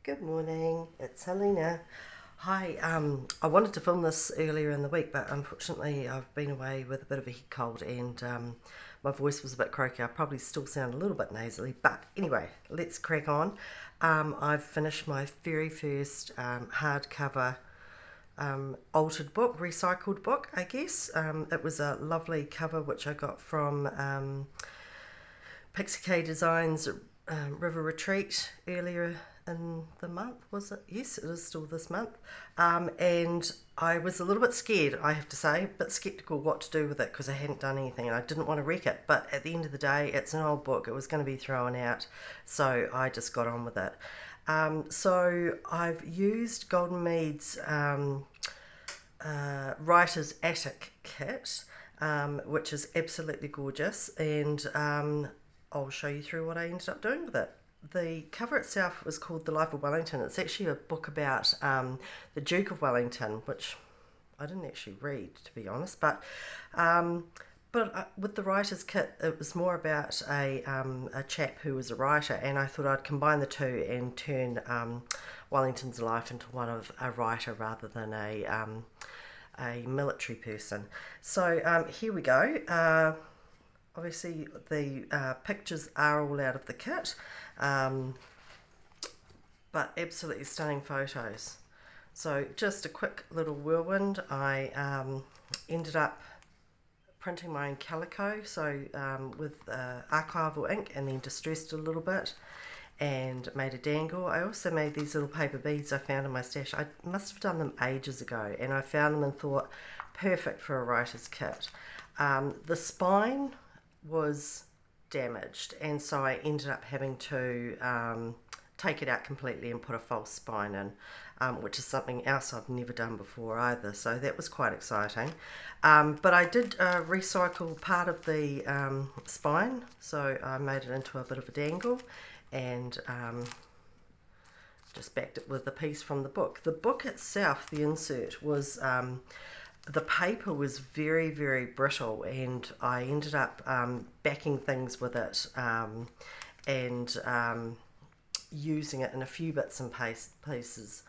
Good morning, it's Helena. Hi, I wanted to film this earlier in the week, but unfortunately I've been away with a bit of a head cold and my voice was a bit croaky. I probably still sound a little bit nasally, but anyway, let's crack on. I've finished my very first hardcover altered book, recycled book, I guess. It was a lovely cover which I got from Pixie K Designs River Retreat earlier in the month, was it? Yes, it is still this month. And I was a little bit scared, I have to say, a bit sceptical what to do with it because I hadn't done anything and I didn't want to wreck it. But at the end of the day, it's an old book, it was going to be thrown out, so I just got on with it. So I've used Golden Mead's Writer's Attic kit, which is absolutely gorgeous, and I'll show you through what I ended up doing with it. The cover itself was called The Life of Wellington. It's actually a book about the Duke of Wellington, which I didn't actually read, to be honest, but with the writer's kit, it was more about a chap who was a writer, and I thought I'd combine the two and turn Wellington's life into one of a writer rather than a military person. So here we go. Obviously the pictures are all out of the kit, but absolutely stunning photos. So just a quick little whirlwind. I ended up printing my own calico, so with archival ink, and then distressed it a little bit and made a dangle. I also made these little paper beads I found in my stash. I must have done them ages ago, and I found them and thought perfect for a writer's kit. The spine was damaged, and so I ended up having to take it out completely and put a false spine in, which is something else I've never done before either, so that was quite exciting. But I did recycle part of the spine, so I made it into a bit of a dangle and just backed it with a piece from the book. The book itself, the insert, was the paper was very, very brittle, and I ended up backing things with it and using it in a few bits and pieces,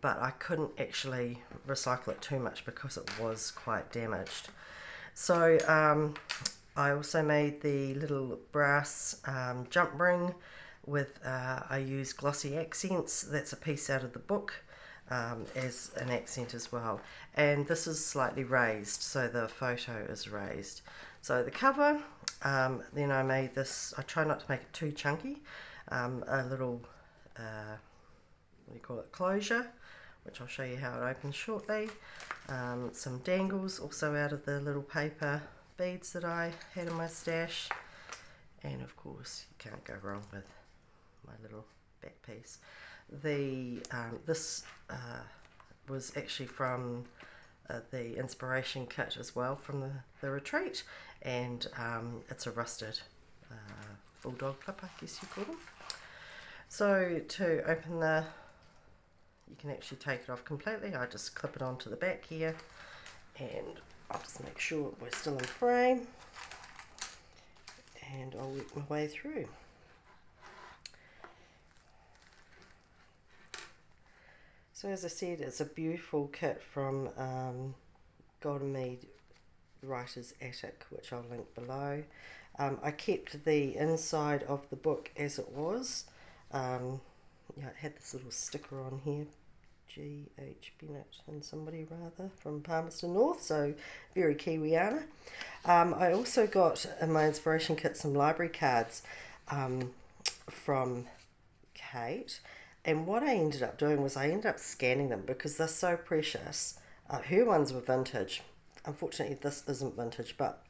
but I couldn't actually recycle it too much because it was quite damaged. So I also made the little brass jump ring with, I used glossy accents. That's a piece out of the book as an accent as well. And this is slightly raised, so the photo is raised. So the cover, then I made this, I try not to make it too chunky, a little, what do you call it, closure, which I'll show you how it opens shortly. Some dangles also out of the little paper beads that I had in my stash, and of course you can't go wrong with my little back piece. This was actually from the inspiration kit as well from the retreat, and it's a rusted bulldog clip, I guess you call them. So to open you can actually take it off completely. I just clip it onto the back here, and I'll just make sure we're still in frame, and I'll work my way through. So as I said, it's a beautiful kit from Golden Mead Writer's Attic, which I'll link below. I kept the inside of the book as it was. Yeah, it had this little sticker on here, G.H. Bennett and somebody rather, from Palmerston North, so very Kiwiana. I also got in my inspiration kit some library cards from Kate, and what I ended up doing was I ended up scanning them because they're so precious. Her ones were vintage. Unfortunately this isn't vintage, but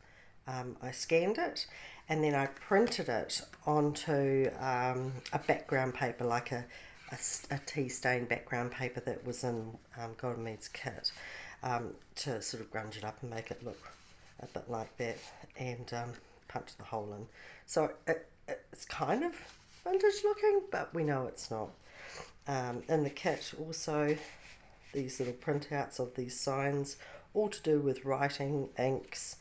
I scanned it and then I printed it onto a background paper, like a tea stain background paper that was in Golden Mead's kit, to sort of grunge it up and make it look a bit like that, and punch the hole in. So it's kind of vintage looking, but we know it's not. In the kit also these little printouts of these signs, all to do with writing, inks,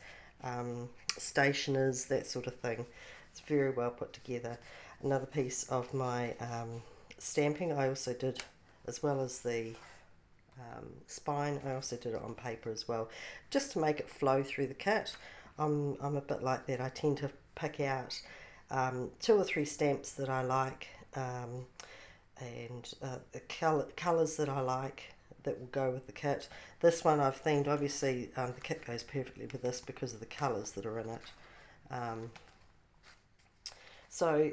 stationers, that sort of thing. It's very well put together. Another piece of my stamping I also did, as well as the spine, I also did it on paper as well, just to make it flow through the kit. I'm a bit like that. I tend to pick out 2 or 3 stamps that I like, and the colours that I like that will go with the kit. This one I've themed, obviously the kit goes perfectly with this because of the colours that are in it. So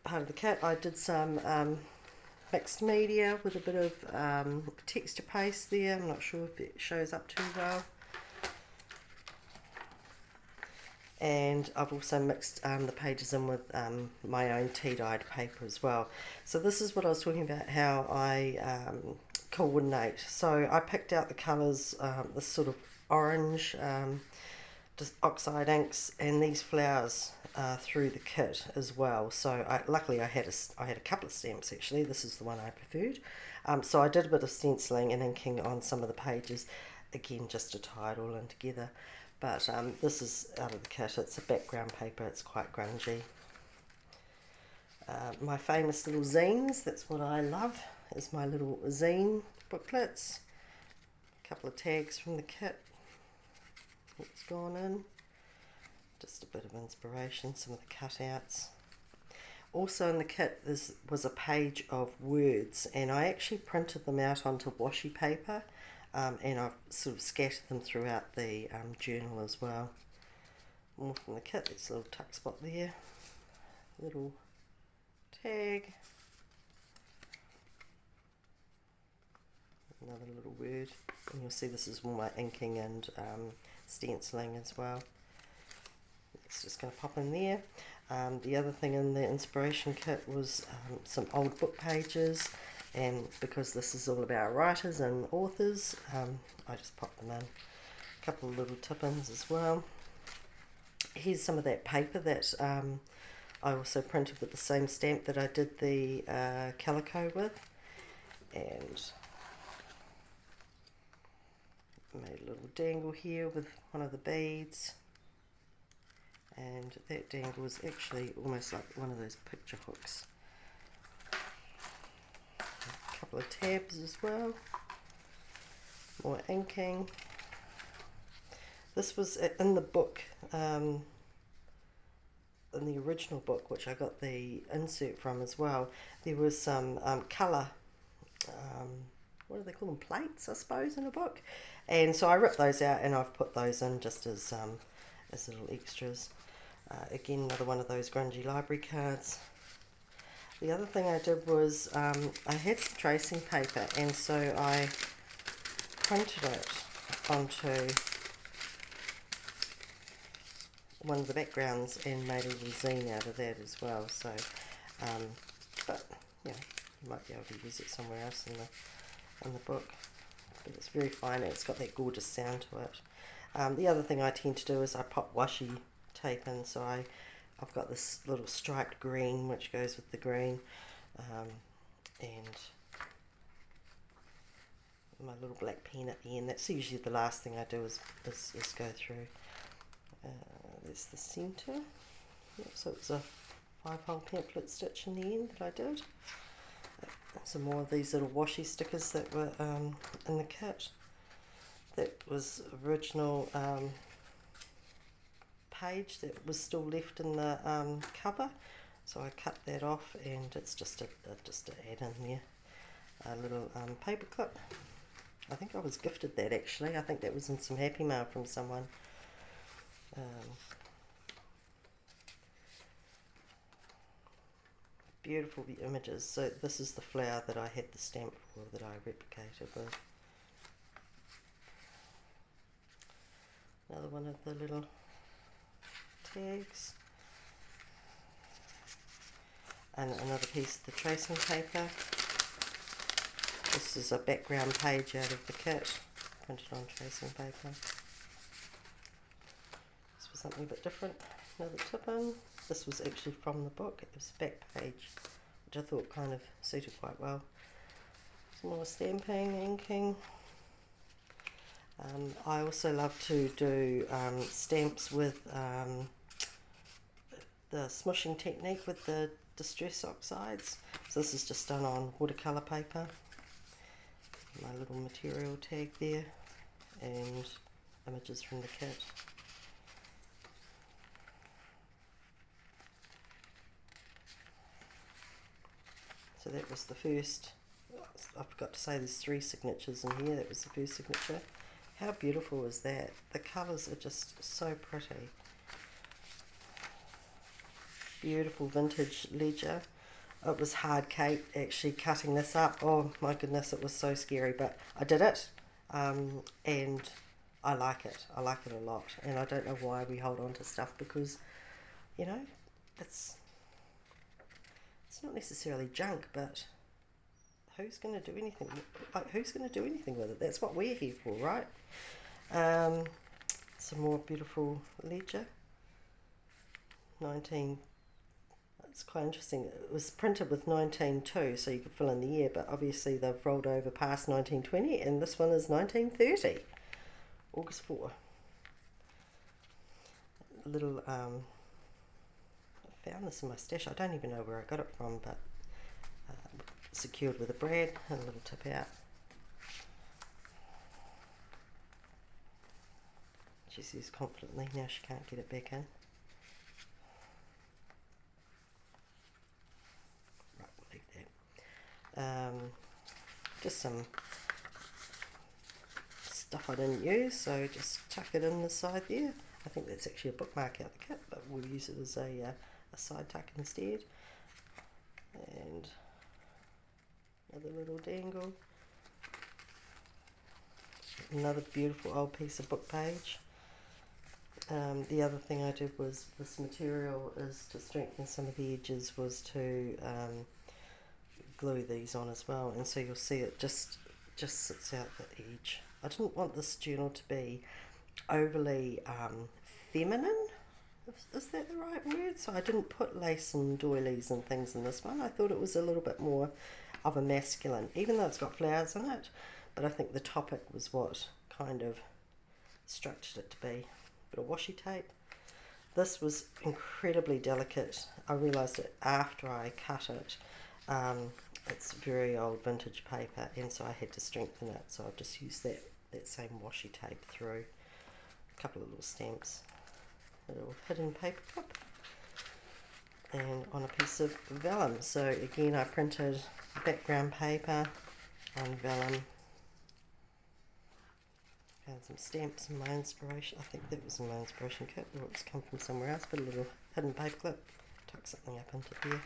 part of the kit I did some mixed media with a bit of texture paste there. I'm not sure if it shows up too well. And I've also mixed the pages in with my own tea-dyed paper as well. So this is what I was talking about, how I coordinate. So I picked out the colours, this sort of orange, just oxide inks, and these flowers through the kit as well. So luckily I had a couple of stamps actually. This is the one I preferred. So I did a bit of stenciling and inking on some of the pages, again just to tie it all in together. But this is out of the kit. It's a background paper. It's quite grungy. My famous little zines, that's what I love, is my little zine booklets. A couple of tags from the kit that's gone in. Just a bit of inspiration, some of the cutouts. Also in the kit was a page of words, and I actually printed them out onto washi paper. And I've sort of scattered them throughout the journal as well. More from the kit, there's a little tuck spot there, little tag, another little word, and you'll see this is all my inking and stenciling as well. It's just going to pop in there. The other thing in the inspiration kit was some old book pages. And because this is all about writers and authors, I just popped them in. A couple of little tip-ins as well. Here's some of that paper that I also printed with the same stamp that I did the calico with. And made a little dangle here with one of the beads. And that dangle is actually almost like one of those picture hooks. Couple of tabs as well, more inking. This was in the book, in the original book, which I got the insert from as well. There was some colour, what do they call them, plates I suppose, in a book, and so I ripped those out and I've put those in just as little extras. Again, another one of those grungy library cards. The other thing I did was I had some tracing paper, and so I printed it onto one of the backgrounds and made a little zine out of that as well. So, but yeah, you might be able to use it somewhere else in the book. But it's very fine. It's got that gorgeous sound to it. The other thing I tend to do is I pop washi tape in, so I've got this little striped green which goes with the green, and my little black pen at the end. That's usually the last thing I do is go through. There's the centre. Yep, so it's a 5-hole pamphlet stitch in the end that I did. Some more of these little washi stickers that were in the kit. That was original page that was still left in the cover, so I cut that off, and it's just to add in there a little paper clip. I think I was gifted that actually. I think that was in some Happy Mail from someone. Beautiful images. So this is the flower that I had the stamp for that I replicated with. Another one of the little tags, and another piece of the tracing paper. This is a background page out of the kit, printed on tracing paper. This was something a bit different. Another tip-in. This was actually from the book. It was a back page, which I thought kind of suited quite well. Some more stamping, inking. I also love to do stamps with the smushing technique with the distress oxides. So this is just done on watercolour paper. My little material tag there and images from the kit. So that was the first. I forgot to say there's 3 signatures in here. That was the first signature. How beautiful is that? The colours are just so pretty. Beautiful vintage ledger. It was hard cake actually cutting this up. Oh my goodness, it was so scary, but I did it, and I like it. I like it a lot, and I don't know why we hold on to stuff, because, you know, it's not necessarily junk, but who's going to do anything? Like, who's going to do anything with it? That's what we're here for, right? Some more beautiful ledger. It's quite interesting. It was printed with 1902, so you could fill in the year, but obviously they've rolled over past 1920, and this one is 1930, August 4. A little, I found this in my stash. I don't even know where I got it from, but secured with a brad and a little tip out. She says confidently, now she can't get it back in. Just some stuff I didn't use, so just tuck it in the side there. I think that's actually a bookmark out the kit, but we'll use it as a side tuck instead. And another little dangle. Another beautiful old piece of book page. The other thing I did was, this material is to strengthen some of the edges, was to glue these on as well, and so you'll see it just sits out the edge. I didn't want this journal to be overly feminine, is that the right word? So I didn't put lace and doilies and things in this one. I thought it was a little bit more of a masculine, even though it's got flowers in it, but I think the topic was what kind of structured it to be. Bit of washi tape. This was incredibly delicate. I realised it after I cut it. It's very old vintage paper, and so I had to strengthen it, so I've just used that same washi tape through. A couple of little stamps, a little hidden paper clip, and on a piece of vellum. So again, I printed background paper on vellum. Found some stamps in my inspiration. I think that was in my inspiration kit, or it's come from somewhere else, but a little hidden paper clip. Tuck something up into there.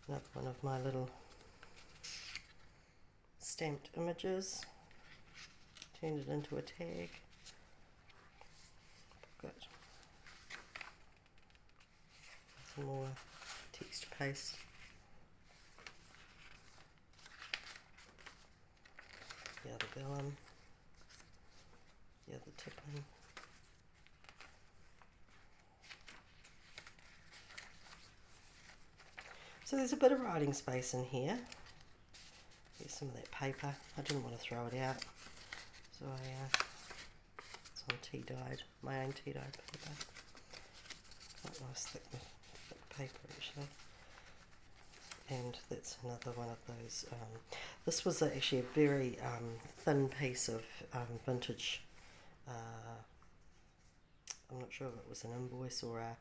Another one of my little stamped images. Turned it into a tag. Good. Some more text paste. The other vellum. The other tipping. So there's a bit of writing space in here. Here's some of that paper. I didn't want to throw it out, so it's on tea dyed, my own tea dyed paper. Quite nice thick paper actually. And that's another one of those. This was actually a very thin piece of vintage. I'm not sure if it was an invoice or a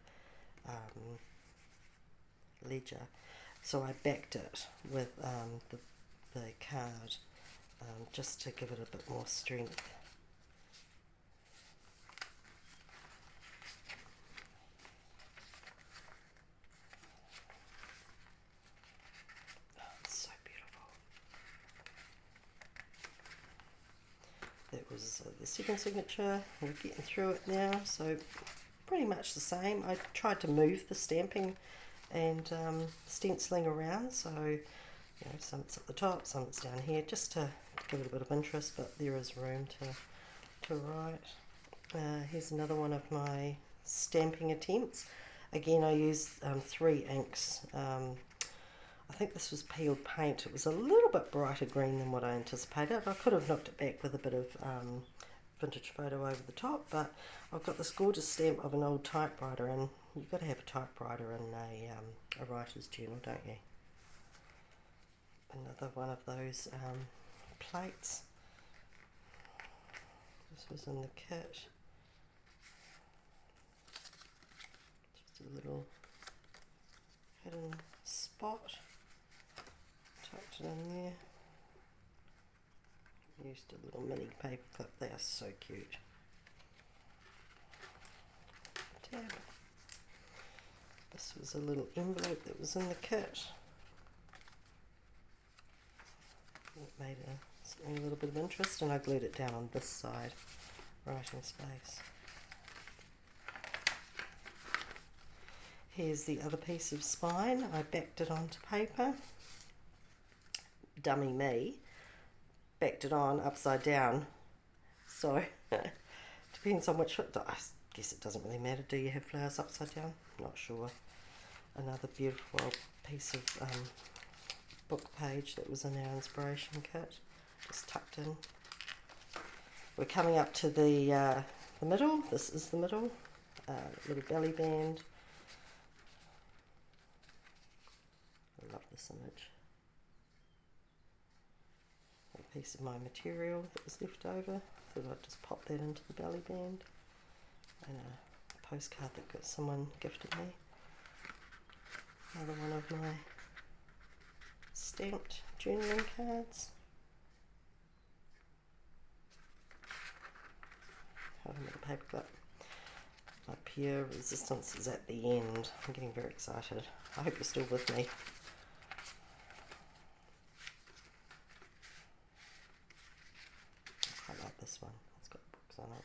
ledger. So I backed it with the card, just to give it a bit more strength. Oh, it's so beautiful. That was the second signature. We're getting through it now, so pretty much the same. I tried to move the stamping and stenciling around, so you know, some it's at the top, some it's down here, just to give it a bit of interest, but there is room to write. Here's another one of my stamping attempts. Again, I used 3 inks. I think this was peeled paint. It was a little bit brighter green than what I anticipated. I could have knocked it back with a bit of vintage photo over the top, but I've got this gorgeous stamp of an old typewriter, and You've got to have a typewriter and a writer's journal, don't you? Another one of those plates. This was in the kit. Just a little hidden spot. Tucked it in there. Used a little mini paper clip. They are so cute. Tab. This was a little envelope that was in the kit. It made a little bit of interest, and I glued it down on this side, writing space. Here's the other piece of spine. I backed it onto paper. Dummy me. Backed it on upside down. So, depends on which foot. I guess it doesn't really matter. Do you have flowers upside down? Not sure. Another beautiful piece of book page that was in our inspiration kit, just tucked in. We're coming up to the middle. This is the middle. Little belly band. I love this image. A piece of my material that was left over. Thought I'd just pop that into the belly band. And a postcard that someone gifted me. Another one of my stamped journaling cards. Hold on with a paper clip. My pure resistance is at the end. I'm getting very excited. I hope you're still with me. I quite like this one. It's got books on it.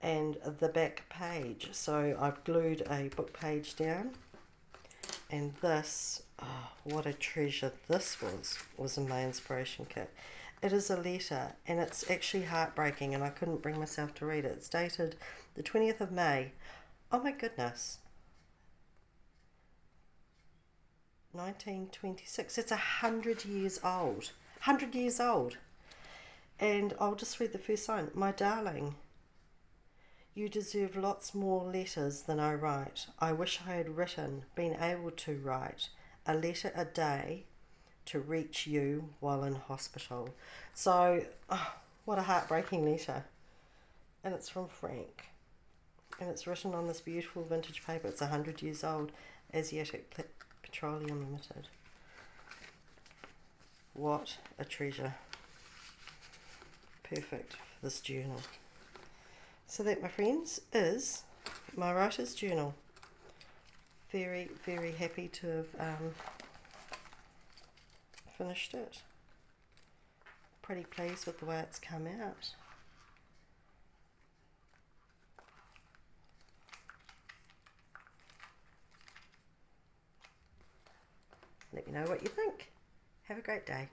And the back page. So I've glued a book page down, and this, oh, what a treasure this was in my inspiration kit. It is a letter, and it's actually heartbreaking, and I couldn't bring myself to read it. It's dated the 20th of May. Oh my goodness. 1926. It's 100 years old. 100 years old. And I'll just read the first line. My darling, you deserve lots more letters than I write. I wish I had been able to write a letter a day to reach you while in hospital. So, oh, what a heartbreaking letter. And it's from Frank. And it's written on this beautiful vintage paper. It's 100 years old. Asiatic Petroleum Limited. What a treasure. Perfect for this journal. So that, my friends, is my writer's journal. Very, very happy to have finished it. Pretty pleased with the way it's come out. Let me know what you think. Have a great day.